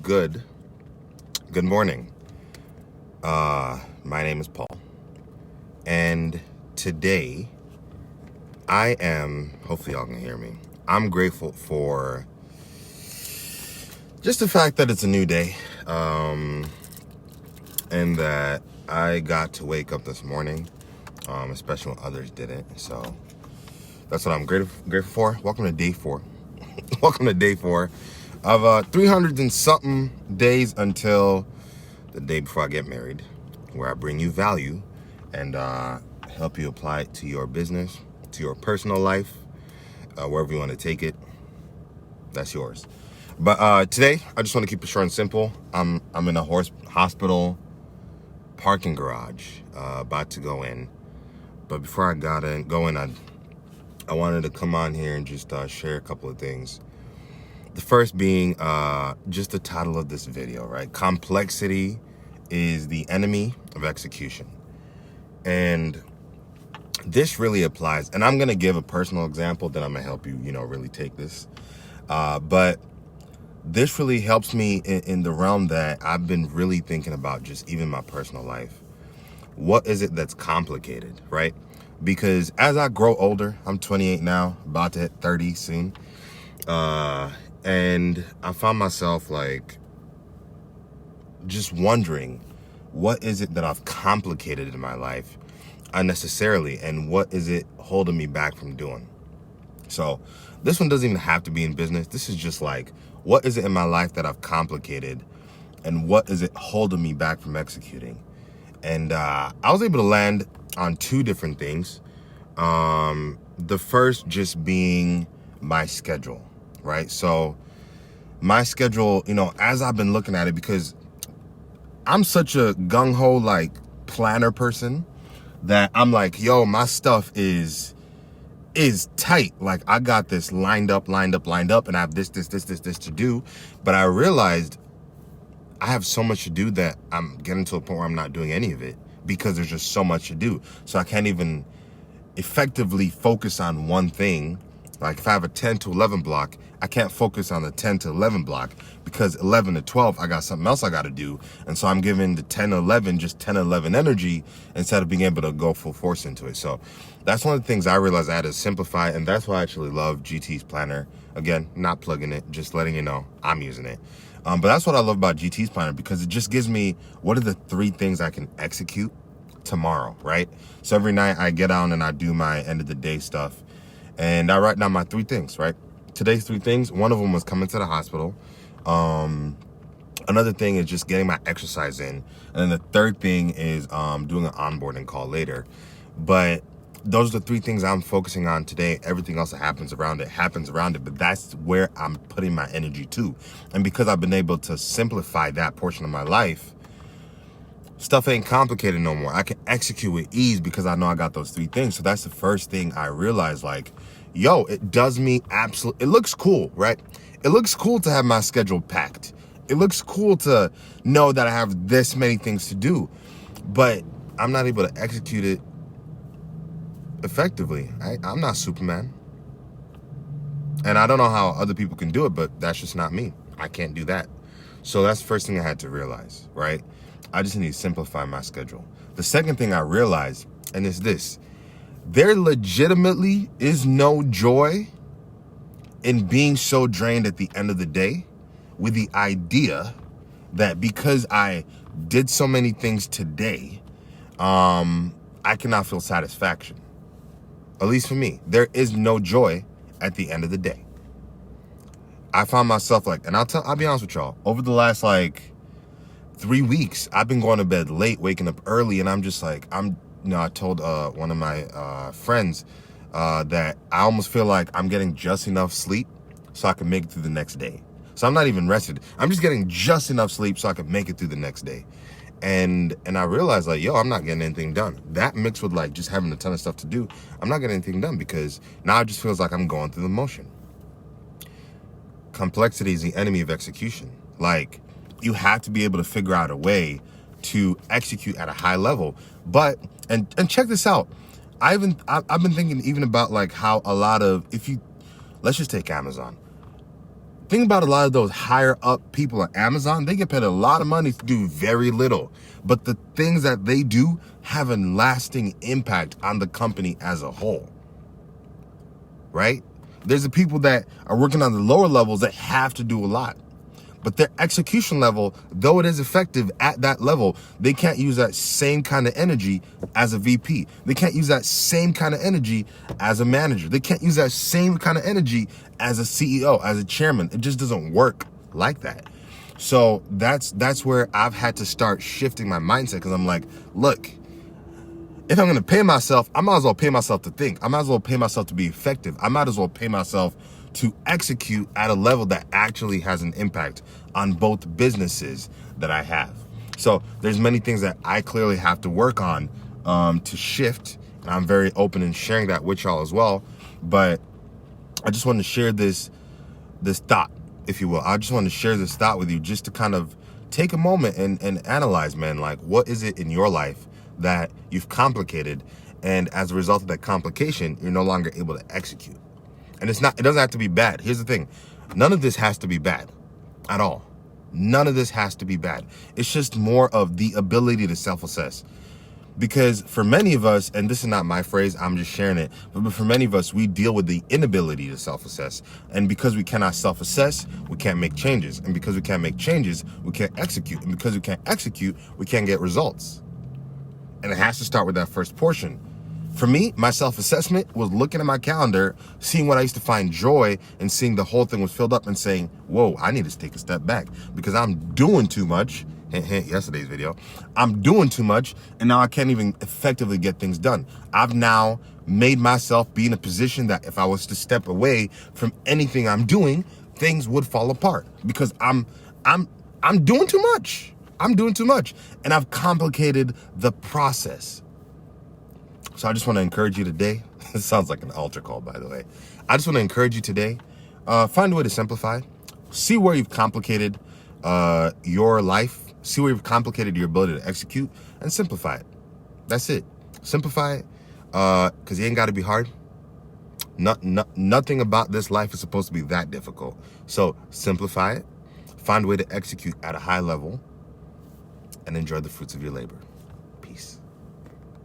Good morning. My name is Paul, and today hopefully y'all can hear me. I'm grateful for just the fact that it's a new day, and that I got to wake up this morning, especially when others didn't. So that's what I'm grateful for. Welcome to day 4. Welcome to day 4 of 300 and something days until the day before I get married, where I bring you value and help you apply it to your business, to your personal life, wherever you want to take it. That's yours. But today, I just want to keep it short and simple. I'm in a hospital parking garage, about to go in. But before I go in, I wanted to come on here and just share a couple of things. The first being just the title of this video, right? Complexity is the enemy of execution. And this really applies. And I'm going to give a personal example that I'm going to help you, really take this. But this really helps me in the realm that I've been really thinking about, just even my personal life. What is it that's complicated, right? Because as I grow older, I'm 28 now, about to hit 30 soon. And I found myself just wondering, what is it that I've complicated in my life unnecessarily, and what is it holding me back from doing? So this one doesn't even have to be in business. This is just what is it in my life that I've complicated, and what is it holding me back from executing? And I was able to land on 2 different things. The first just being my schedule, right? So my schedule, as I've been looking at it, because I'm such a gung-ho planner person that I'm my stuff is tight. I got this lined up, and I have this to do. But I realized I have so much to do that I'm getting to a point where I'm not doing any of it because there's just so much to do. So I can't even effectively focus on one thing. If I have a 10 to 11 block, I can't focus on the 10 to 11 block because 11 to 12, I got something else I got to do. And so I'm giving the 10 to 11, just 10 to 11 energy instead of being able to go full force into it. So that's one of the things I realized I had to simplify. And that's why I actually love GT's planner. Again, not plugging it, just letting you know I'm using it. But that's what I love about GT's planner, because it just gives me, what are the 3 things I can execute tomorrow, right? So every night I get on and I do my end of the day stuff. And I write down my 3 things, right? Today's 3 things. One of them was coming to the hospital. Another thing is just getting my exercise in. And then the third thing is doing an onboarding call later. But those are the 3 things I'm focusing on today. Everything else that happens around it. But that's where I'm putting my energy to. And because I've been able to simplify that portion of my life, stuff ain't complicated no more. I can execute with ease because I know I got those 3 things. So that's the first thing I realized, it does me absolutely, it looks cool, right? It looks cool to have my schedule packed. It looks cool to know that I have this many things to do, but I'm not able to execute it effectively. I'm not Superman. And I don't know how other people can do it, but that's just not me. I can't do that. So that's the first thing I had to realize, right? I just need to simplify my schedule. The second thing I realized, and it's this: there legitimately is no joy in being so drained at the end of the day with the idea that because I did so many things today, I cannot feel satisfaction. At least for me, there is no joy at the end of the day. I found myself and I'll be honest with y'all, over the last 3 weeks, I've been going to bed late, waking up early, and I'm just I told one of my friends that I almost feel like I'm getting just enough sleep so I can make it through the next day. So I'm not even rested. I'm just getting just enough sleep so I can make it through the next day. And I realized I'm not getting anything done. That mixed with just having a ton of stuff to do, I'm not getting anything done because now it just feels like I'm going through the motion. Complexity is the enemy of execution. You have to be able to figure out a way to execute at a high level. But, and check this out. I've been thinking even about how a lot of, let's just take Amazon. Think about a lot of those higher up people at Amazon. They get paid a lot of money to do very little, but the things that they do have a lasting impact on the company as a whole, right? There's the people that are working on the lower levels that have to do a lot, but their execution level, though it is effective at that level, they can't use that same kind of energy as a VP. They can't use that same kind of energy as a manager. They can't use that same kind of energy as a CEO, as a chairman. It just doesn't work like that. So that's where I've had to start shifting my mindset, because I'm like, look, if I'm going to pay myself, I might as well pay myself to think. I might as well pay myself to be effective. I might as well pay myself to execute at a level that actually has an impact on both businesses that I have. So there's many things that I clearly have to work on to shift. And I'm very open in sharing that with y'all as well. But I just want to share this thought, if you will. I just want to share this thought with you, just to kind of take a moment and analyze, man, like, what is it in your life that you've complicated, and as a result of that complication, you're no longer able to execute? And it doesn't have to be bad. Here's the thing. None of this has to be bad at all. None of this has to be bad. It's just more of the ability to self-assess. Because for many of us, and this is not my phrase, I'm just sharing it, but for many of us, we deal with the inability to self-assess. And because we cannot self-assess, we can't make changes. And because we can't make changes, we can't execute. And because we can't execute, we can't get results. And it has to start with that first portion. For me, my self-assessment was looking at my calendar, seeing what I used to find joy, and seeing the whole thing was filled up, and saying, whoa, I need to take a step back because I'm doing too much. Yesterday's video, I'm doing too much, and now I can't even effectively get things done. I've now made myself be in a position that if I was to step away from anything I'm doing, things would fall apart because I'm doing too much. I'm doing too much, and I've complicated the process. So I just want to encourage you today. This sounds like an altar call, by the way. I just want to encourage you today. Find a way to simplify. See where you've complicated your life. See where you've complicated your ability to execute, and simplify it. That's it. Simplify it, because it ain't got to be hard. Nothing about this life is supposed to be that difficult. So simplify it. Find a way to execute at a high level, and enjoy the fruits of your labor.